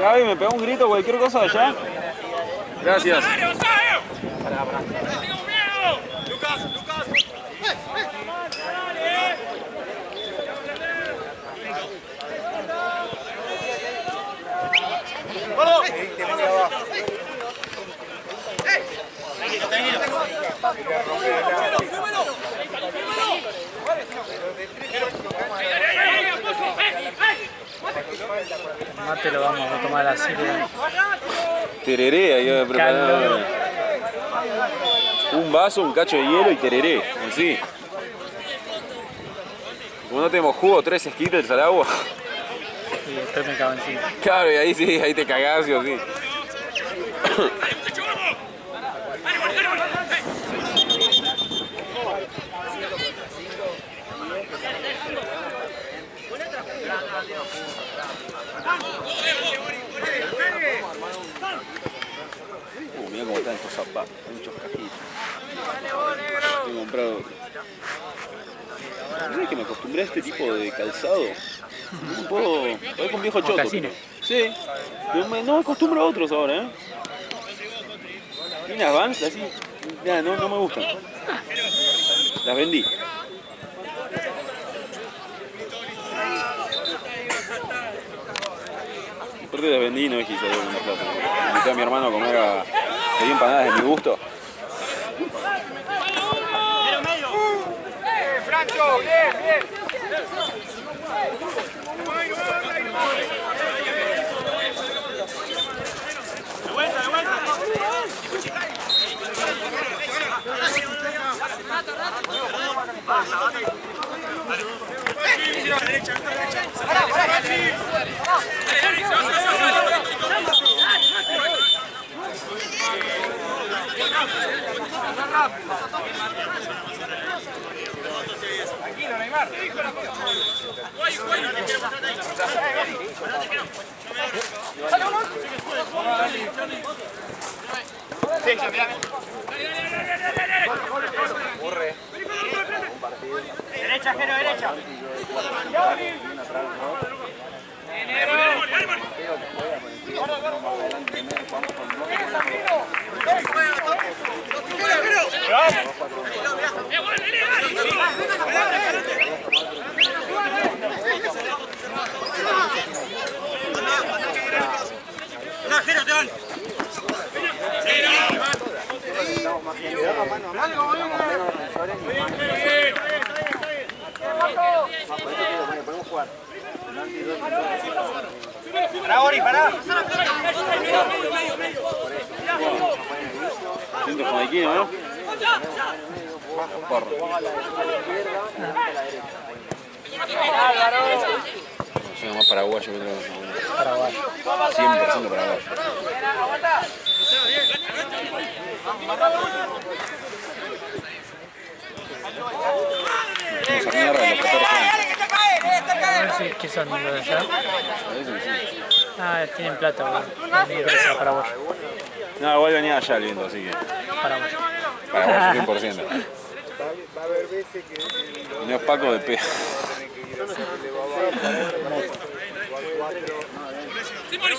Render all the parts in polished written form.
Gaby, me pegó un grito, cualquier cosa de allá. Gracias. El mate lo vamos a tomar así. Tereré, ahí voy a preparar. Un vaso, un cacho de hielo y tereré, así. Como no tenemos jugo, 3 Skittles al agua. Y después me cago encima. Claro, y ahí sí, ahí te cagás o sí. Mira cómo están estos zapatos, muchos cajitos. He comprado. ¿Sabes que me acostumbré a este tipo de calzado? No puedo. Voy con viejo choto. Sí. Pero no me acostumbro a otros ahora, ¿eh? Tiene unas Vans así. Nada, no me gustan. Las vendí. Aparte las vendí y no quise dar una plata. Invité a mi hermano a comer a empanadas de mi gusto. Francho, bien. De vuelta. Derecha. Tranquilo, Neymar. Derecha, Jero, derecha. Pará, Ori, pará. Siento como aquí, ¿no? Porro. Soy más paraguayo que otra cosa. Paraguayo. 100% paraguayo. Esa mierda de los 14 años. ¿Qué son los de allá? Parece que sí. Ah, tienen plata, boludo. Mi empresa paraguayo. No, igual venía allá el viento, así que. Paraguayo. Paraguayo 100%. Y no es Paco de P.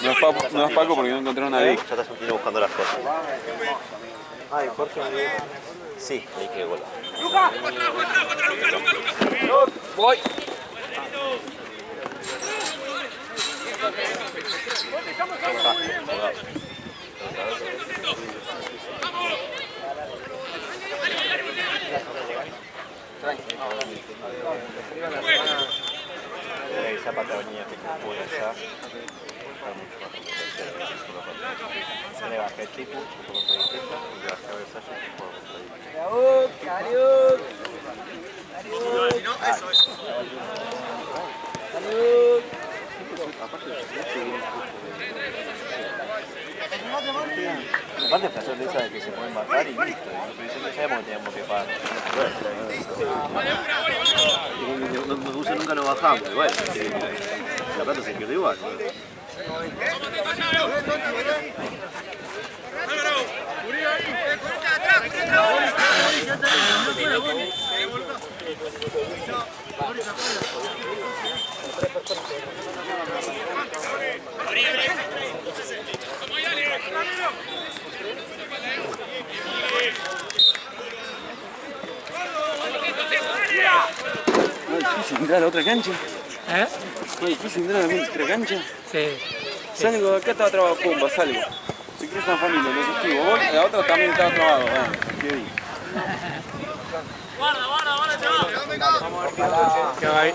No es Paco porque no encontré una D. Ya estás un tiro buscando las cosas. Ay, Jorge. Sí, ahí que gol. Voy. Zapata venía que puede allá. Le bajé el tipo, un poco de izquierda, y le bajé a Versalles un poco de izquierda. Cariuk. Aparte el placer de esa de que se pueden matar y listo. Nosotros ya sabemos que teníamos que pagar. Nosotros nunca lo bajamos, igual. La plata se pierde igual. Abrí. difícil entrar a la otra cancha. ¿Eh? No es difícil entrar a la otra cancha. Sí. Salgo de acá, estaba trabado, pumba, salgo. Se cruza la familia, los esquivo. Voy, la otra también estaba trabado. Bueno, qué bien. ¿Qué va ahí?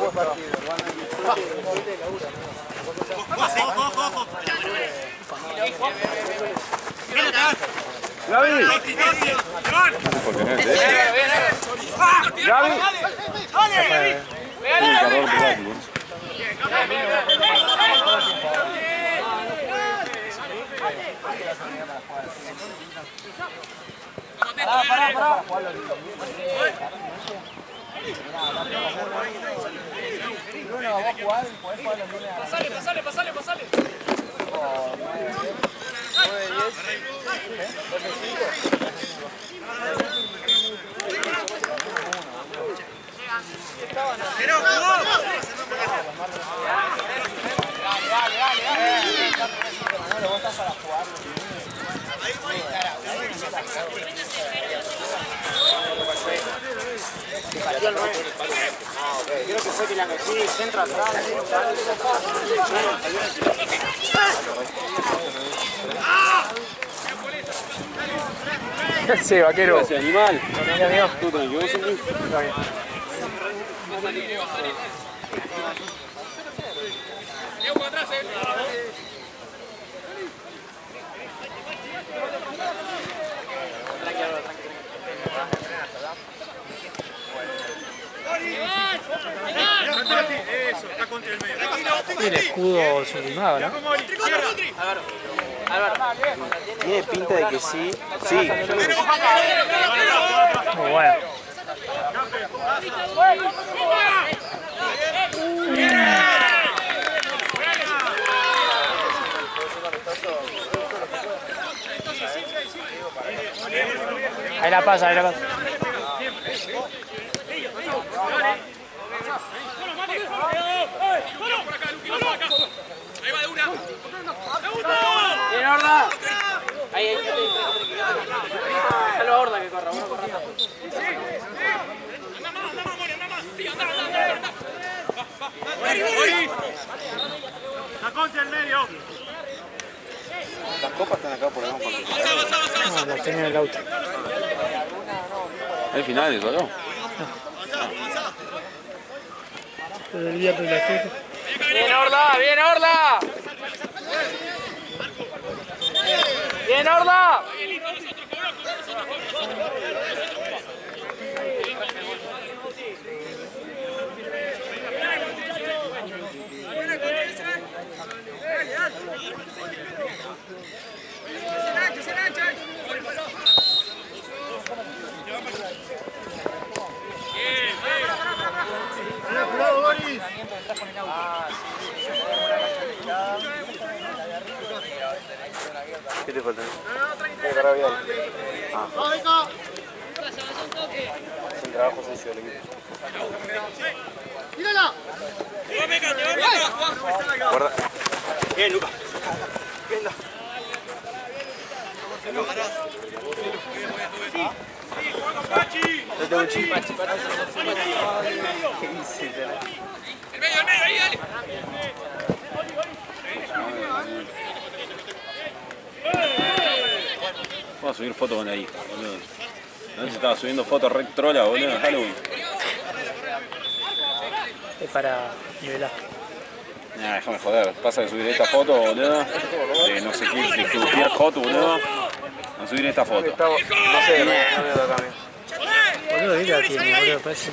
Gaby. Gaby. Tiene un calor rápido. Pará. Pasale. Creo que fue que la metí, centro atrás. Sí, vaquero. Ese animal. Amigo. Tú tranquilo, vos sentís. Está bien. Y el escudo sublimado, ¿no? Tiene pinta de que sí. Sí. Muy bueno. Ahí la pasa. Bien, Horda. Ahí. Déjalo a Horda que corra, uno corra tanto. La concha en medio. Las copas están acá por ahí. No, la tenía en el auto. ¿El final eso, no? Pero el viernes la estoy. Bien, Horda. Bien, Horda. ¿Qué te falta? Cargar bien. Es un trabajo sucio del equipo. Guarda. Bien, Lucas. El medio, ahí, dale. Vamos a subir fotos con ahí, boludo. No sé si estaba subiendo fotos re trola, boludo, en Halloween. Es para nivelar. Nah, déjame joder. Pasa de subir esta foto, boludo. De no sé qué, de cualquier foto, boludo. A subir esta foto. No sé, no veo acá. Boludo, ahí la tiene, boludo. Parece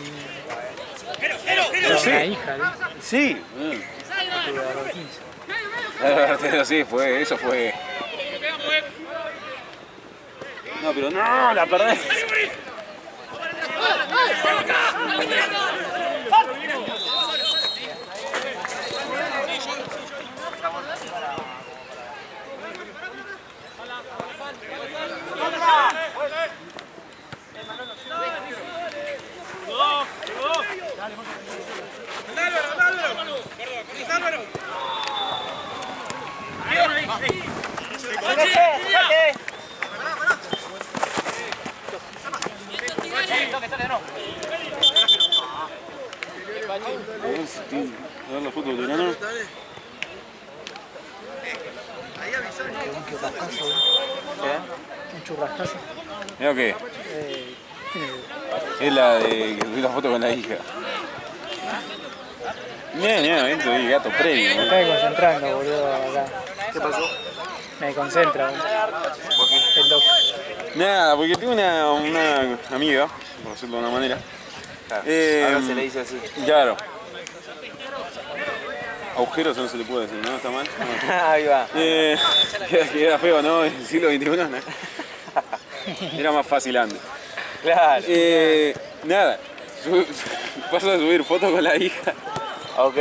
una hija, ¿no? Sí. Tuve a los 15. Sí, eso fue. No, pero no, la perdés. tu tirano. Un churrascazo, un churrascazo. Mira qué. Tiene Es la de que subí la foto con la hija. Mira, esto es gato premio. Me está concentrando, boludo, acá. ¿Qué pasó? Me concentra, boludo. ¿Por qué? El doc. Nada, porque tengo una amiga, por decirlo de una manera. Claro. Ahora se le dice así. Claro. Agujeros no se le puede decir, ¿no? ¿Está mal? No. Ahí va. Era feo, ¿no? En el siglo XXI, ¿no? Era más fácil antes. Claro. Nada, paso a subir fotos con la hija. Ok.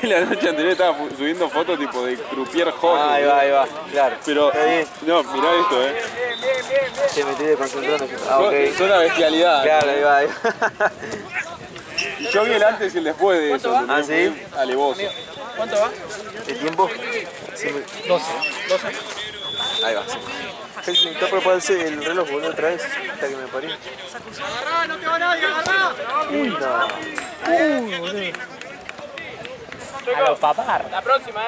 Y la noche anterior estaba subiendo fotos tipo de croupier hot. Ahí va, claro. Pero, Está bien. no, mirá esto, Se me estoy desconcentrando. Ah, ok. Es una bestialidad. Claro, ahí va. Y yo vi el antes y el después de eso. Ah, ¿sí? Alevoso. ¿Cuánto va? ¿El tiempo? 12. Ahí va. Sí. Está preparado el reloj, boludo, otra vez. Hasta que me parí. Agarrá, no te va nadie, agarrá. Uy, no. Boludo. A los papar. La próxima,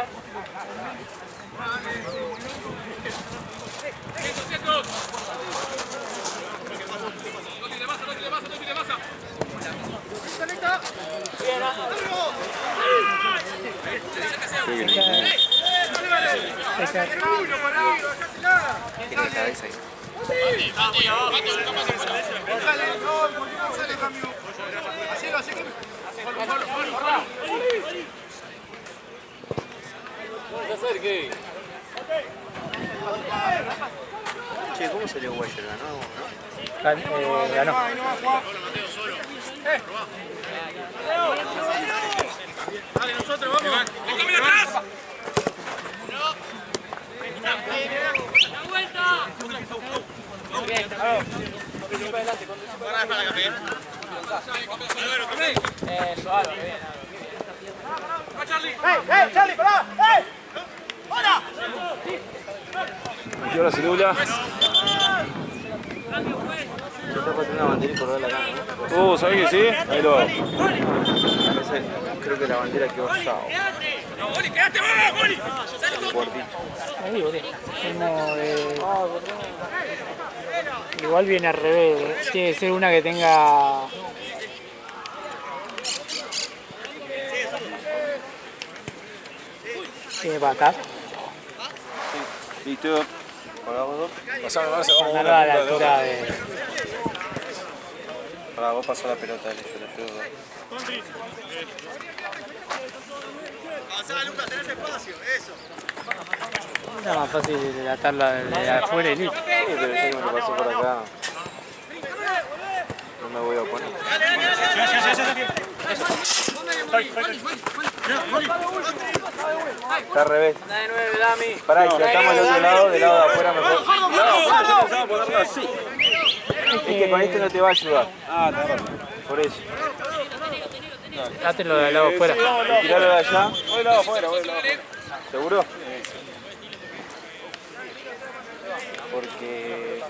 Tiene la cabeza ahí. Che, ¿cómo salió Guayer? ¿Ganó? ¿No? Ganó. Dale, nosotros, vamos. ¡Mira atrás! Eso, Álvaro, bien. ¡Ey, Charlie, pará! ¡Ey! ¡Hola! ¿Qué hora se nubla? Se está para una bandera y colgar la cama, ¿Sabés que sí? Ahí lo hago. ¿no? Creo que la bandera quedó chao. ¡Oli, quédate vos, Oli! Ahí, boludo. Como de... Igual viene al revés. Tiene que ser una que tenga... ¿Tiene patas? Listo. ¿Colgamos dos? Pasame, vamos Mandarlo a la altura de... Pará, vos pasó la pelota, dale, yo le ayudo. Avanzá, Lucas, tenés espacio, eso. Es más fácil de atarla de afuera y listo. Sí, pero yo que me pasó por acá. No me voy a oponer. Está al revés. Dale 9, Dami. Pará, y tratamos del otro lado, del lado de afuera mejor. a ponerlo así. Es que con este no te va a ayudar. Ah, está bien. Por eso. Dátelo del lado afuera. Tiralo de allá. Voy del lado afuera, voy del lado afuera. ¿Seguro? Porque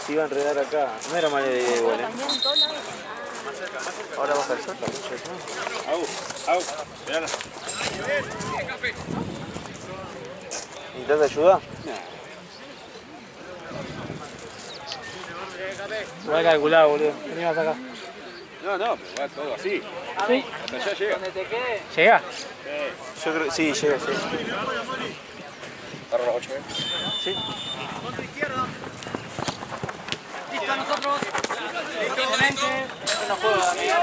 se iba a enredar acá. No era mala idea igual, ¿eh? Ahora baja el sol, la concha de su madre. Mirala. ¿Necesitas ayuda? Igual calculado, boludo. Vení más acá. No, pero va todo así. ¿Sí? Hasta allá llega. ¿Llega? Yo creo que sí, llega. Agarro las 8, ¿eh? Sí. Listo, nosotros. Excelente. No juego, amigo.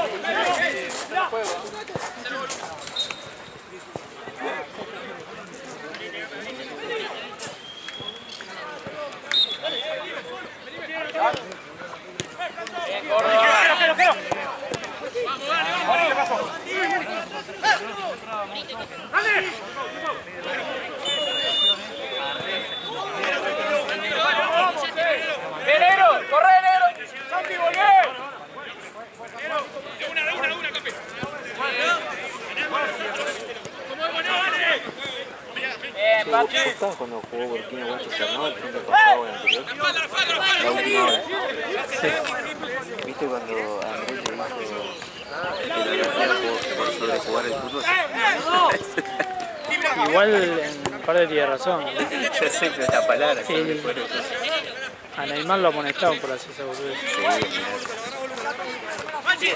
No juego. Bien, Córdoba. ¡Bien, negro! ¡Corre, negro! ¡Santi, volvé! Una, Capi. Bien, papi. ¿Vos estabas cuando jugó Burkina Manchester, no? El fin de pasado o el anterior. La última hora. Sí. ¿Viste cuando Andrés le dijo Por sobrejugar el fútbol. Igual en parte tiene razón. Ya sé, pero esta palabra Sí. sobrejugar el fútbol. A Neymar lo amonestaron por hacer esa boludez. Sí,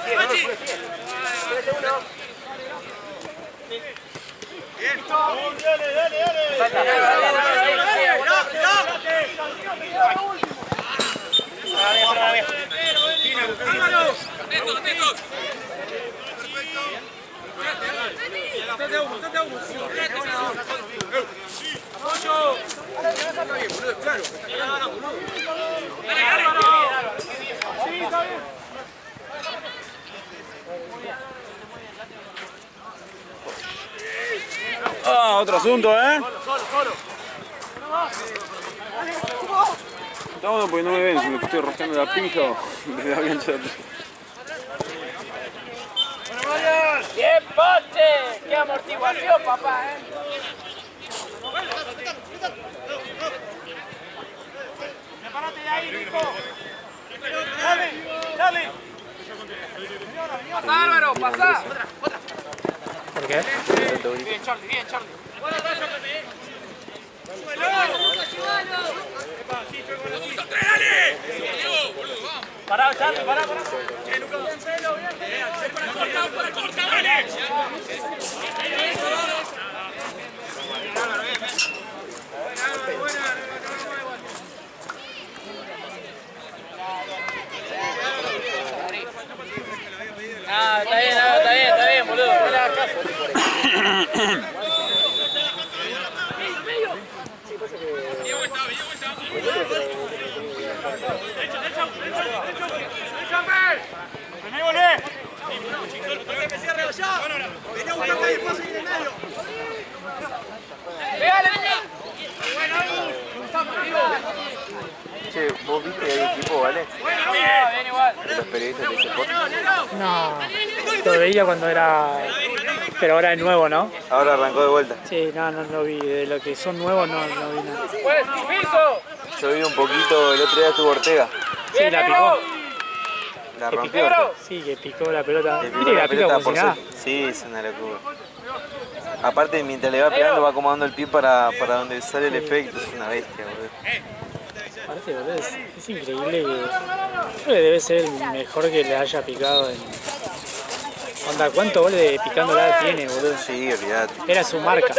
Ah, otro asunto, ¿eh? No, porque no me ven, si me estoy rascando la pija desde la cancha. ¡Bien, Poche! ¡Qué amortiguación, papá! ¡Prepárate de ahí, Nico! ¡Dale! ¡Dale! ¡Pasa, Álvaro! ¡Pasa! ¿Por qué? Bien, Charlie, bien, Charlie. Pará, Charlie, pará. Ah, está bien, boludo. No le hagas caso. Che, ¿vos viste el equipo, vale? Bien igual. De los periodistas de ese podcast. No, lo veía cuando era... Pero ahora es nuevo, ¿no? Ahora arrancó de vuelta. Sí, no lo vi. De lo que son nuevos no vi nada. Pues, piso. Yo vi un poquito, el otro día estuvo Ortega. Sí, la picó. La Que rompió. picó. Sí, que picó la pelota. Le Viste picó que la la pica pelota como por si nada. Sí, es una locura. Aparte, mientras le va pegando, va acomodando el pie para donde sale el efecto. Es una bestia, boludo. Parece, boludo, es increíble que... Creo que debe ser el mejor que le haya picado en... Onda, ¿cuántos goles de picándola tiene, boludo? Sí, olvidate. Era su marca.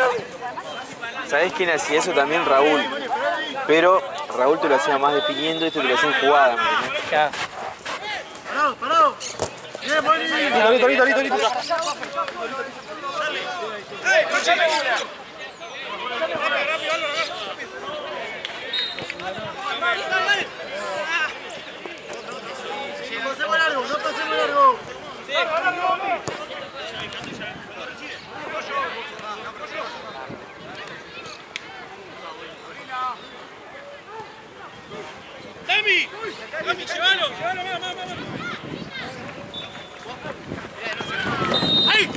¿Sabés quién hacía eso también? Raúl. Pero Raúl te lo hacía más definiendo y esto te lo hacía en jugada, ¿me entendés? Ya. Listo. ¡Dami! ¡Llévalo! ¡Vamos! ¡Ahí!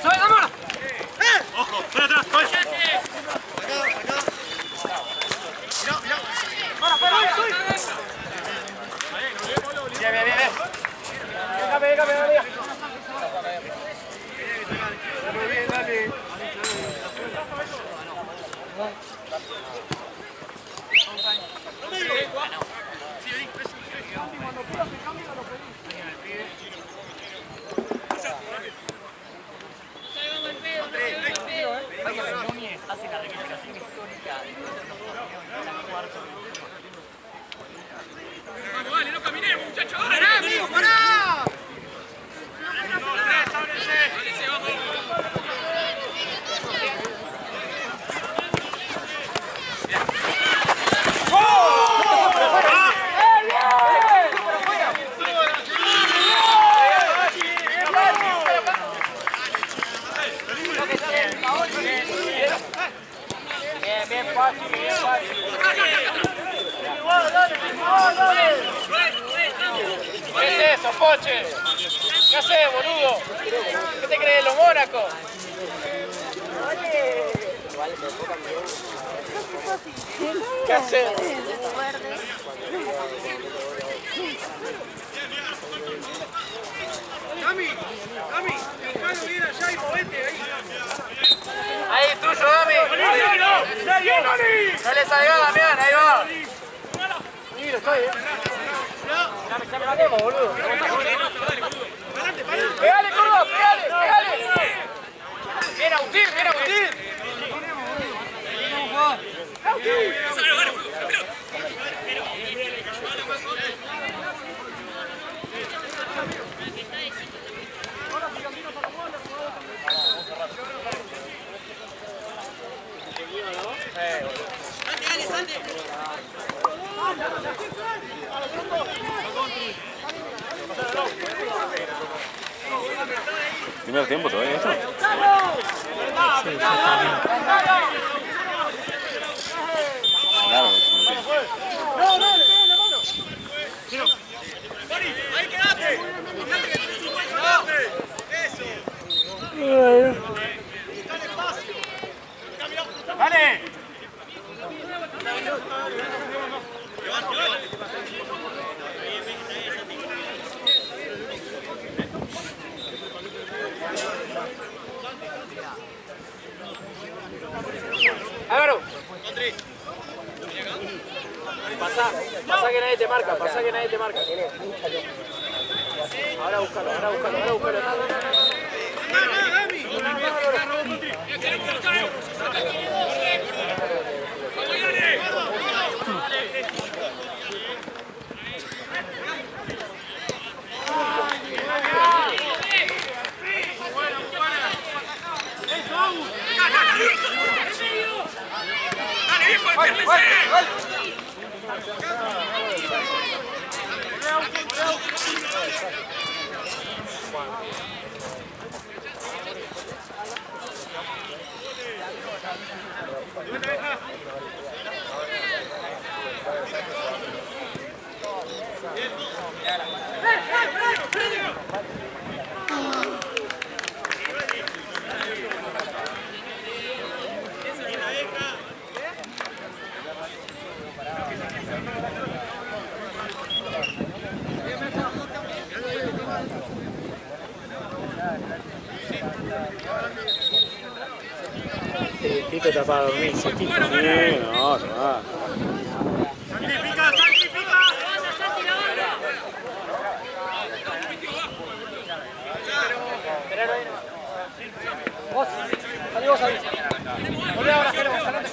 ¡Soy Amor! ¡Ojo! ¡Para atrás! Bien. Dale. Vale, no caminemos, muchachos. ¡Pará, amigo, pará! Bien, Pachi. ¿Qué es eso, Poche? ¿Qué haces, boludo? ¿Qué te crees, los Mónacos? ¿Qué haces? Ahí, tuyo, Dami. Dale salga, Damián, ahí va. Ya me matemos, boludo. Pegale, Córdoba, pegale. Bien, Agustín, bien, Agustín. Primer tiempo todavía esto. Sí, ya está bien. Claro, Ahí quedate. Dale. Álvaro. Pasá que nadie te marca, Ahora búscalo. Tito está para dormir, Tito. sí, no, tomá. Vos ahí. Volvé ahora, salate.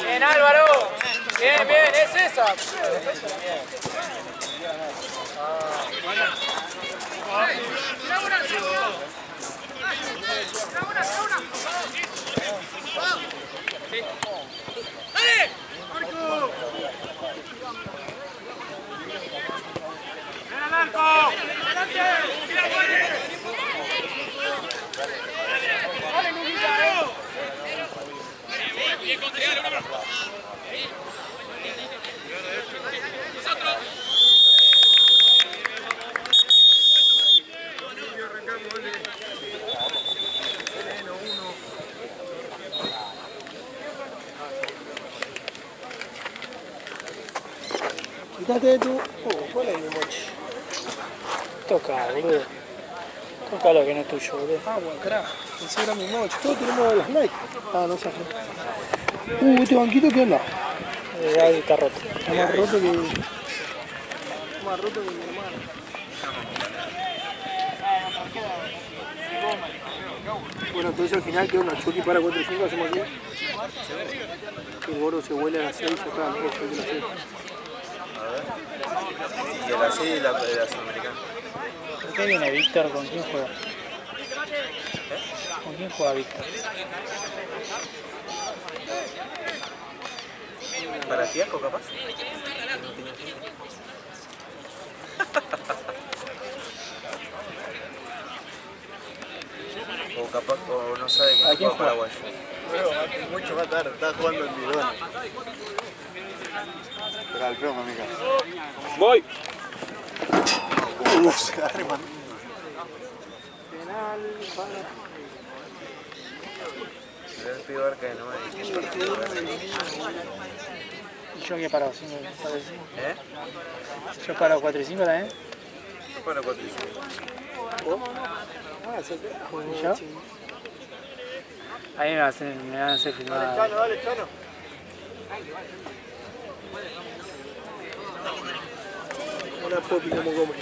Bien, Álvaro. Bien, es esa. ¡Dale! ¡Marco! ¡Ven al arco! ¡Adelante! ¡Tira, Juárez! ¡Dale, Lulita! Bien, contigo, uno. Nosotros. Quítate tú. Ponle mi mochi. Toca, boludo. Toca lo que no es tuyo, boludo. Ah, bueno, carajo. Pensé que era mi mochi. Todos tenemos las Nike. Ah, no sé. Este banquito, ¿qué onda? Ahí está roto. Está más roto que... Más roto que mi hermano. Bueno, entonces al final queda una Chucky para 4 y 5, hacemos así. Que el gordo se huele a las 6, ya está, no puedo salir de las 6. Y a las 6 de la Sudamericana. ¿Qué viene Víctor? ¿Con quién juega? ¿Con quién juega Víctor? ¿Para Fiasco capaz? O capaz, o no sabe que ¿A quién juega Paraguay. Mucho más tarde, está jugando en bidón. Pero al promo, amiga. Voy. Se agarre, man. El pibe Barca de no hay. ¿Y yo qué paro? 5, 4 y 5. ¿Eh? ¿Yo paro 4 y 5 también? Yo paro 4 y 5. ¿Y yo? Ahí me van a hacer filmar. Dale, Chano. Una popi como come.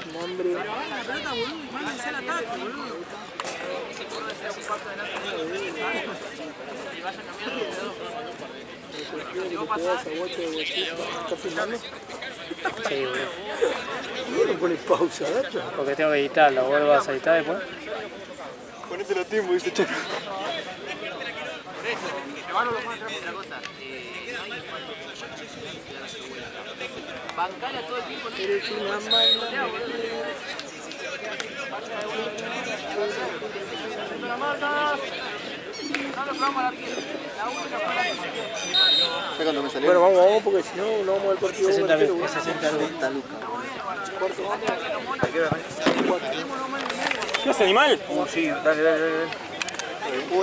Un hambre. ¿Estás filmando? Sí, boludo. ¿Por qué no pones pausa? Porque tengo que editarlo, ¿vos lo vas a editar después? Ponete los tiempos, dice Chano. Bancala todo el tiempo. Eres una mala. Bueno, vamos porque si no, no vamos al partido. 60 lucas. 60 lucas. ¿Qué hace, animal? Sí, dale.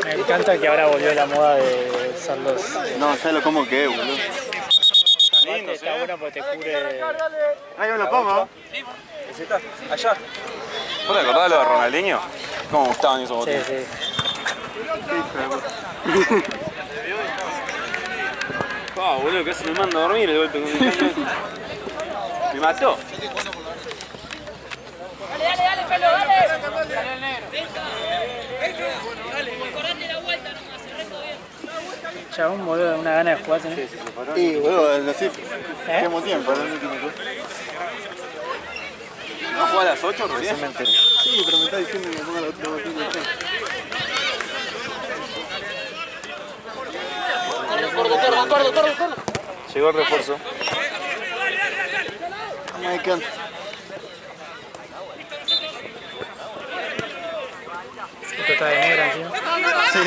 Me encanta que ahora volvió la moda de usar los... No, ya lo como que es, boludo. Aparte está bueno porque te cubre... Ahí me lo pongo. Ese está, allá. ¿Vos te acordás de lo de Ronaldinho? ¿Cómo me gustaban esos Sí, botones? sí. Boludo, casi me manda a dormir el golpe con el cañón. Me mató. Dale, pelo, dale. Salió el negro. Chabón, boludo, una gana de jugar tenés. Sí, boludo, así. Tenemos tiempo, el último. ¿No jugás a las 8 recién? Sí, pero me está diciendo que me ponga la otra botella. Corre. Llegó el refuerzo. Me cansa. Esto está de negra encima. Sí.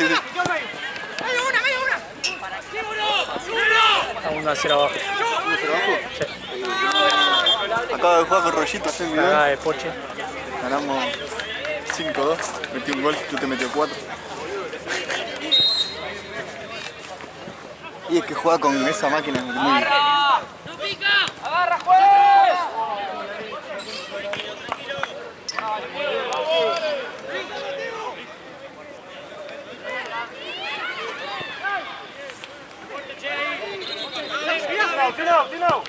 A 1-0 abajo. Acabo de jugar con Rollito hace un video. Cagada de Poche. Ganamos 5-2. Metí un gol, tú te metió 4. Y es que juega con esa máquina es muy... Agarra, juez. ¡Final!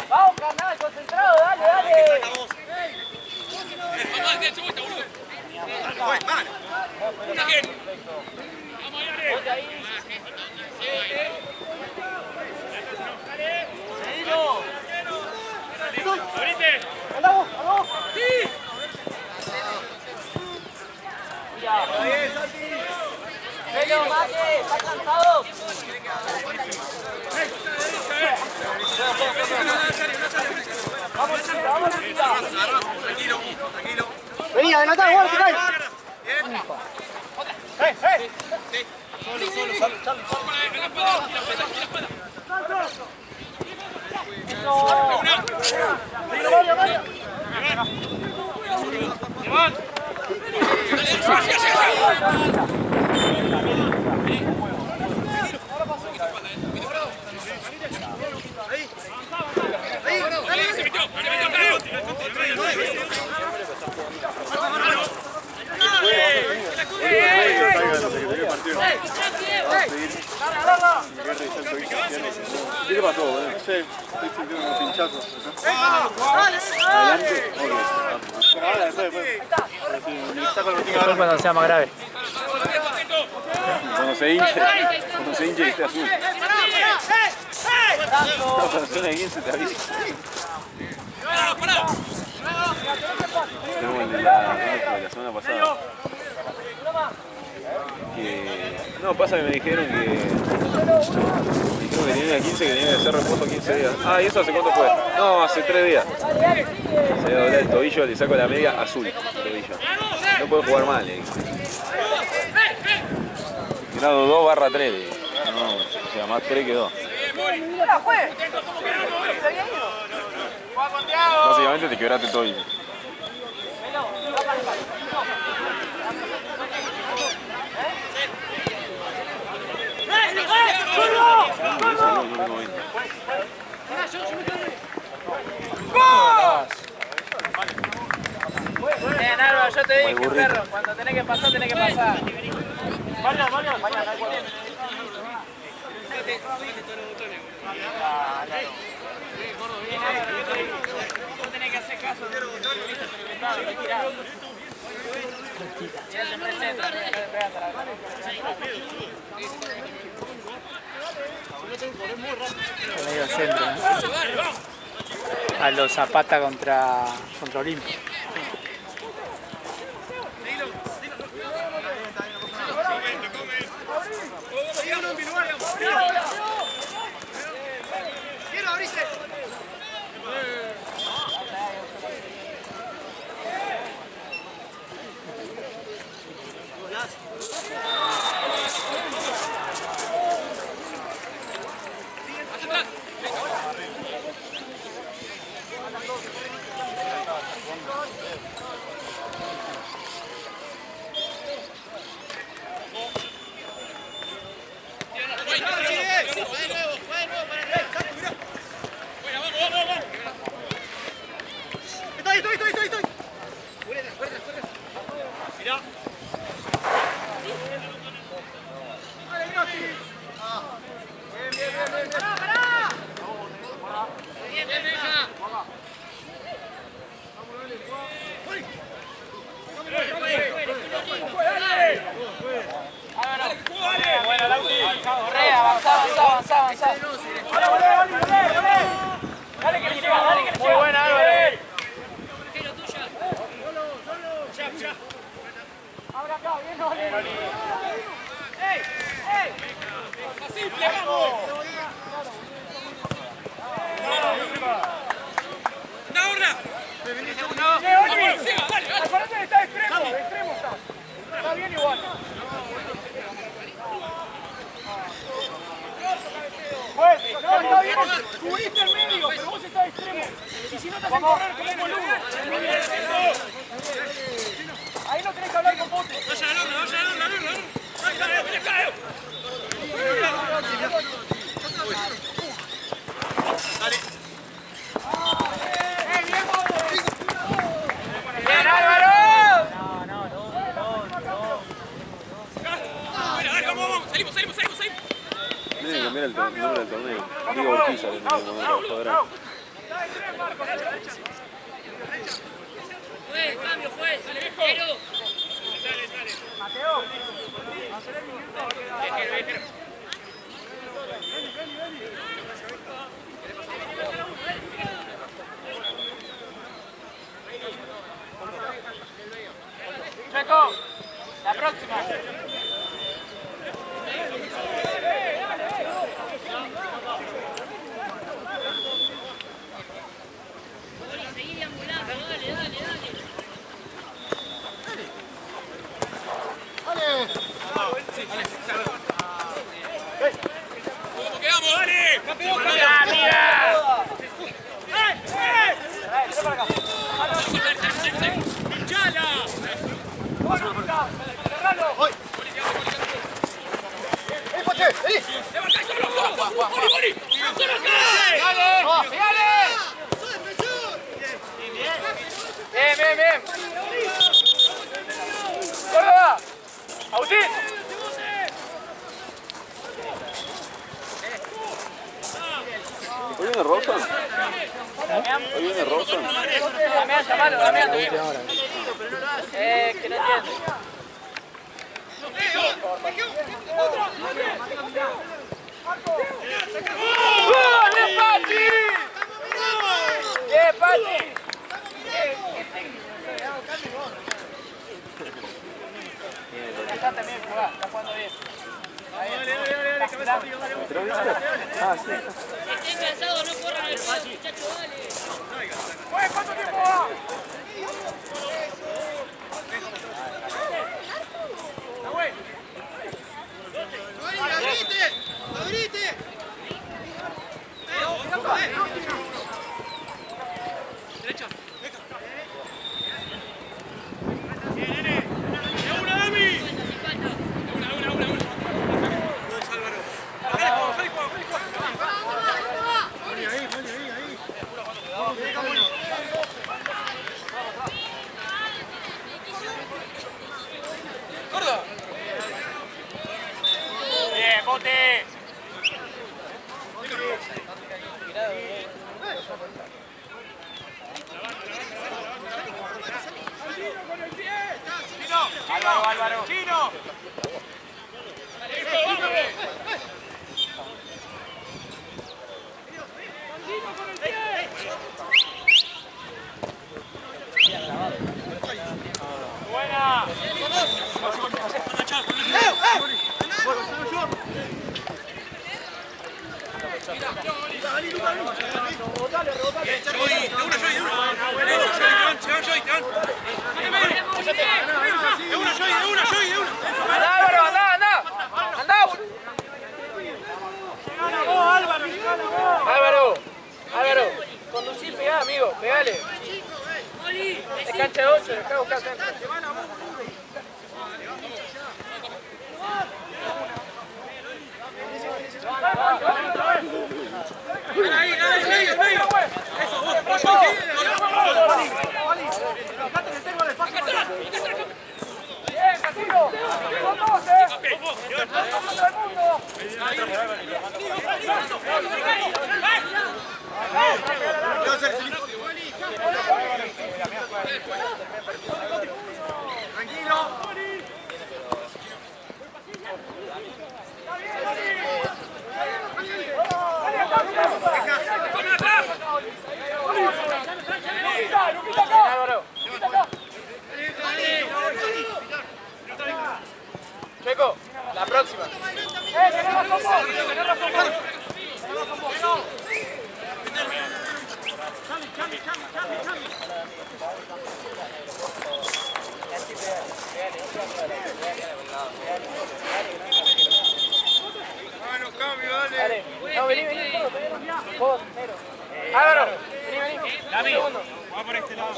Vamos, carnal, concentrado, dale. Pelo, Mate, ¿estás cansado? Vamos, tranquilo. Vení, adelantá, guarda, que cae. ¿Qué te pasó, boludo? No sé, estoy sintiendo unos pinchazos. Adelante. Pero ahora, después. Le saco el botín Después cuando sea más grave. Cuando se hinche que esté azul. No, cuando suena de 15 te avisa. Tenemos el de la semana pasada. Que... No, pasa que me dijeron que tenía 15, que tenía que hacer reposo 15 días. Ah, ¿y eso hace cuánto fue? No, hace 3 días. Se dobla el tobillo, le saco la media azul. El tobillo. No puede jugar mal, le dije. Grado 2/3. No, o sea, más 3 que 2. Básicamente te quebraste el tobillo. Bien, Álvaro, yo te dije, perro, cuando tenés que pasar, tenés que pasar. Vaya. Vos tenés que hacer caso. Medio centro, ¿no? A los Zapata contra Olimpia. Avanza. Dale que le llega. Muy buena, Álvaro. Ahora acá, bien, Oli. ¡Ey! ¡Así, vamos! Acuérdate que está extremo está. Está bien igual. Pues, no, está bien, cubriste el medio, pero vos estás extremo. Y si no te hacen correr, que es boludo. Ahí no tenés que hablar con Pote. Vaya al horno. Dale. ¡Bien, Álvaro! No. Vamos. Salimos. Tiene que cambiar el nombre del torneo. Digo Urquiza, que tiene que poner a los jugadores. Cambio, juez. Pero... Mateo. Déjelo. Checo, la próxima. Seguir ambulando, dale. Hoy viene Robson. Damián, llamalo, Damián. Última hora. Que no entiendo. ¡Bien, Pachi! ¡Bien, Pachi! Ya también jugá, está jugando bien. Ah, sí. Estén cansados, no corran el juego, muchachos, dale. ¿Cuánto tiempo va? Bien, bote. Álvaro, Álvaro. Chino. Buena. Álvaro, anda, Álvaro, conducí, pegá, amigo, pegale. Es cancha de 8, dejá buscar centro. Bien, Castillo, son todos, Checo, la próxima. Tenés razón vos. Dale. No, vení, vos, negro. Álvaro, vení. Dame. Va por este lado.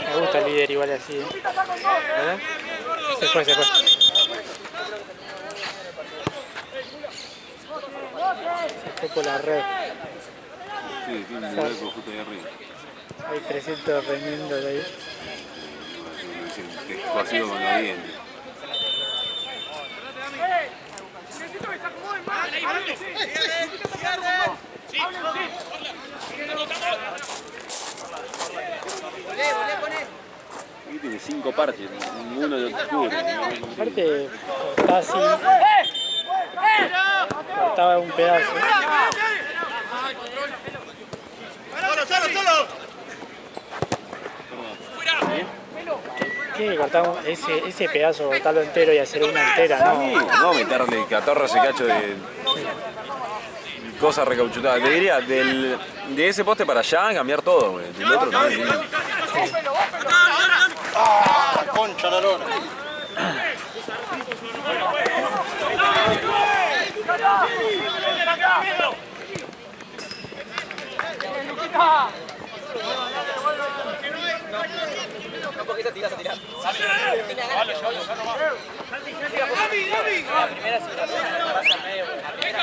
Me gusta el líder igual así, ¿eh? Se fue. Se fue por la red. Sí, tiene un lugar justo ahí arriba. Hay 300 remiendos ahí. Que ha sido con la bien. Necesito que se acomoden más. Aquí tiene 5 parches, ninguno de cubre. Aparte, cortaba así. Cortaba un pedazo. ¡Solo! ¿Qué? Cortamos ese pedazo, cortarlo entero y hacer una entera, ¿no? No meterle 14 cachos de cosas recauchutadas. Te diría, de ese poste para allá, cambiar todo, güey. Del otro también. ¡Ah, concha la lona! Un poquito tiras a tirar. La primera sí, la pasa al medio. La primera.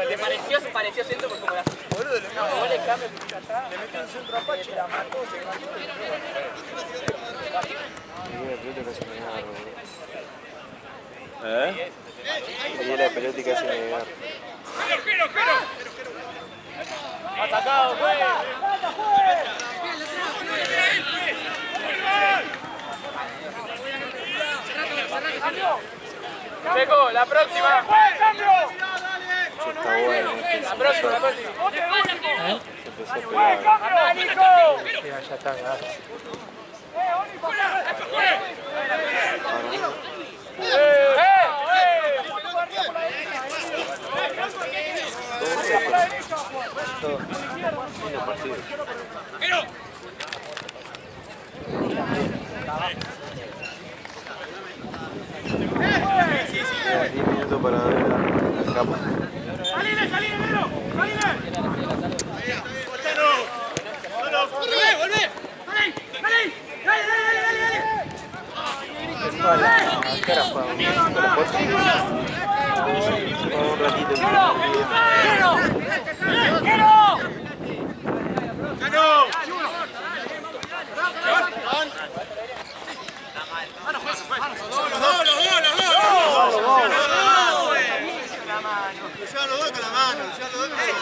Le pareció centro por como la... Boludo, no le cambia le metió un centro a Pache, la mató, se mató. Y la pelota que hace negar. ¡Ha sacado, güey! Checo, la próxima. Está bueno. La próxima, la próxima. Se empezó a pegar. Sí, ya está, ya. Lindo partido. Quedan 10 minutos para ver la capa. ¡Salile, salile, negro! ¡Salile! ¡Volvé! ¡Dale! ¡Dale! ¿Qué hora juega? Un ratito.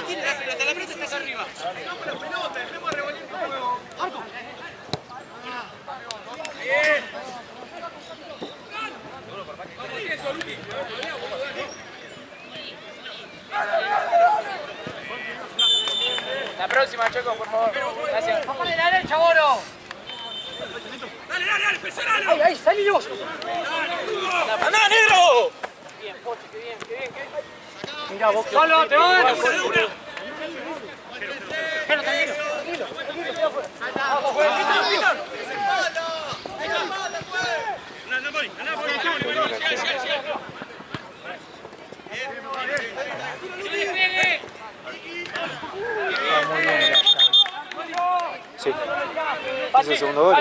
Tiene la pelota está acá arriba. La próxima, Checo, por favor. Gracias. ¡Vamos de la derecha, Boro! ¡Dale, empezale! ¡Ahí, salí vos! ¡Andá, negro! Bien, Pochi, qué bien. Mira, vos que... ¡Solo, te vas! Pero tranquilo. Sí. Es el segundo gol.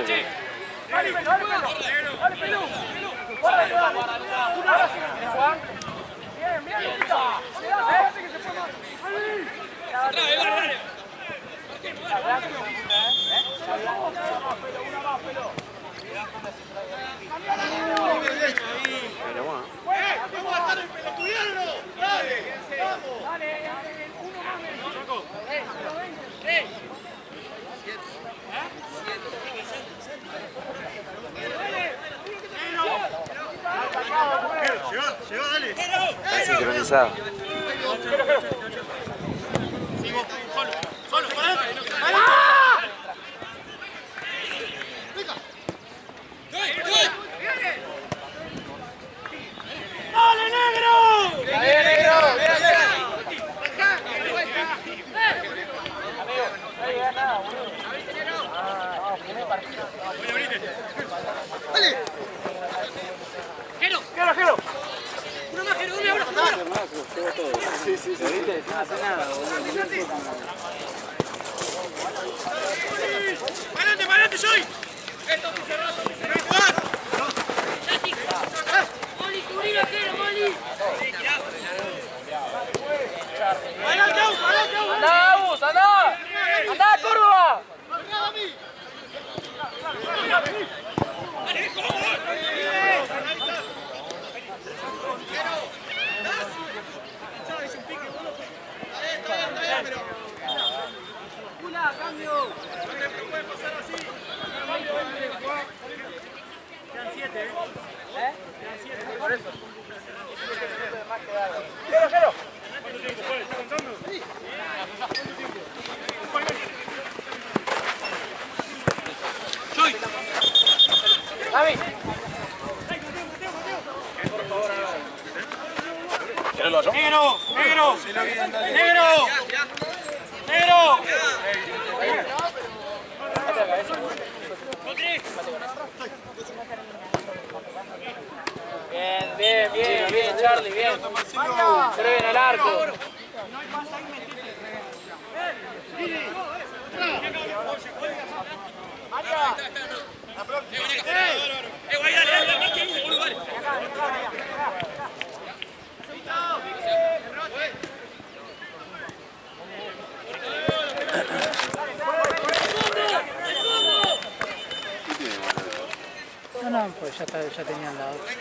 Está sincronizado. ¡Dale, negro! ¡Bien, negro! ¡Jero! ¡Uno más, Jero! ¡Una ahora! Sí. No hace nada, ¡Adelante, soy! ¡Moli, cubrilo, Jero, Moli! ¡Anda, Agus! ¡Anda, Córdoba! ¡Cambio! No te puede pasar así. Quedan 7, ¡Negro! ¡Negro! ¡Negro! ¡Negro! Bien, Charlie, bien. Se ve en el arco. No, pues ya tenían la otra.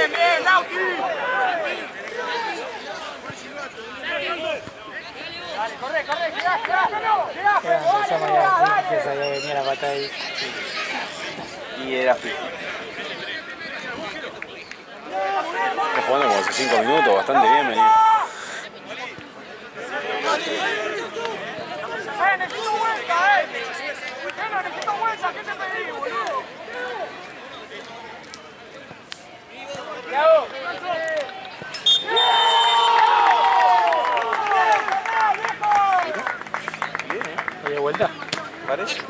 Bien, Lauti. Corre, Empezamos ya, que sabía venir la batalla ahí. Y era fijo. Está jugando como hace 5 minutos, bastante bien venido. Necesito vuelta, necesito vuelta, ¿qué te pedí, boludo? ¿De vuelta? ¿Parece?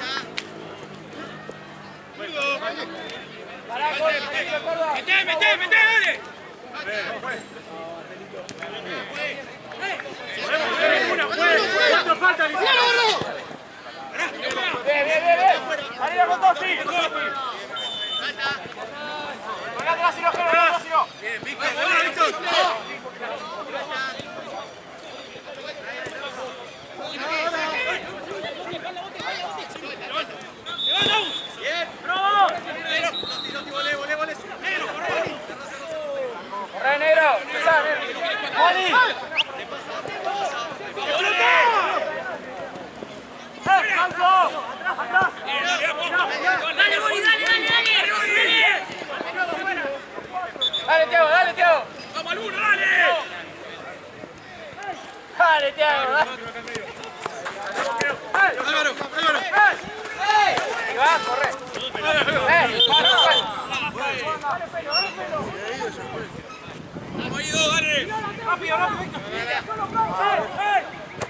¡Mete, dale! ¿Cuánto falta, Alicia? Bien. Arriba con dos, sí. Con atrás y no, Bien, Víctor. Corre, negro. ¡Moni! ¡Atrás! ¡Dale, Moni, dale! ¡Dale, Thiago! ¡Vamos al uno, dale! ¡Dale, Thiago! ¡Álvaro! ¡Ahí va, corre! ¡Vamos, Ido, dale! ¡Rápido, Víctor!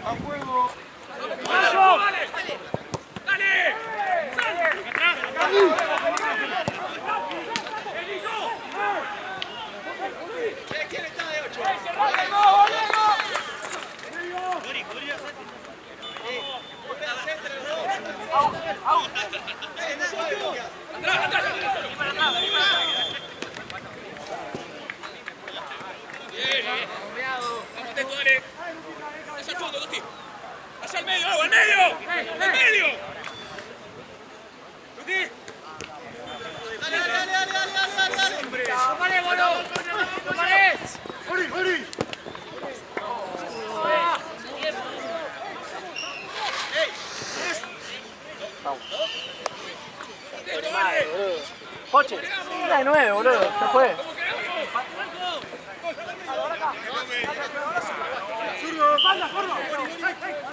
¡A fuego! ¡Dale! ¿Quién está de 8? Vamos, Teco, dale. Hacia el fondo, Gusti. Hacia el medio, al medio. ¡Al medio! Gusti. Dale. Hombre. ¡Tómale, boludo! ¡Tómale! ¡Hori! Poche, una de 9, boludo, se fue.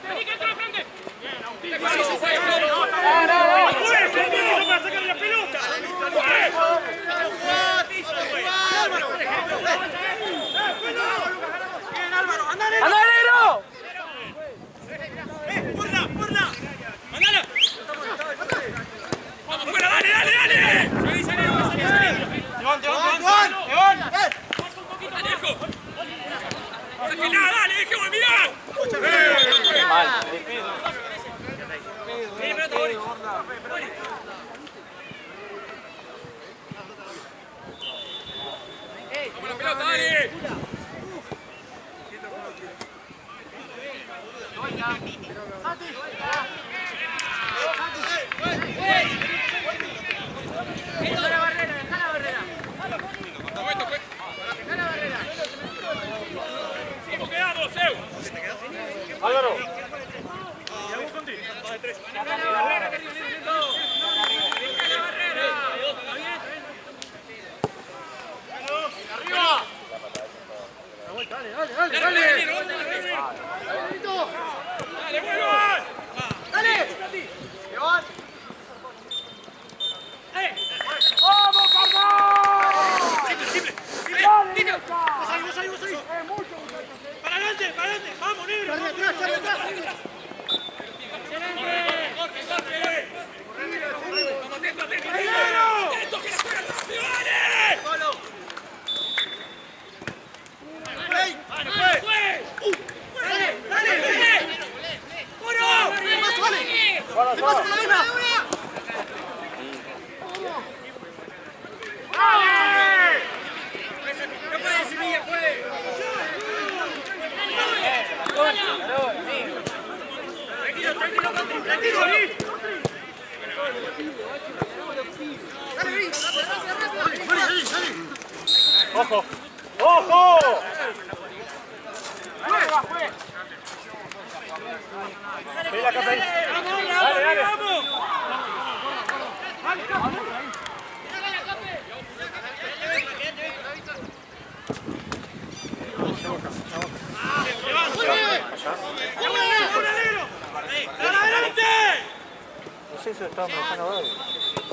Vení que entra al frente. ¡Anda, negro! ¡Porla! ¡Mandala! ¡Vamos fuera, dale! ¡Salí! ¡Levón! Un poquito, Alejo. ¡Sáquenla, dale! ¡Dejemos de mirar! Mal. ¡Pelota, Boris! Álvaro. ¡Vamos, ¡Para adelante! ¡Vamos, negro! ¡Ojo! ¡Ojo! Ve la casa ahí. Dale. No sé si lo estaba manejando ahora.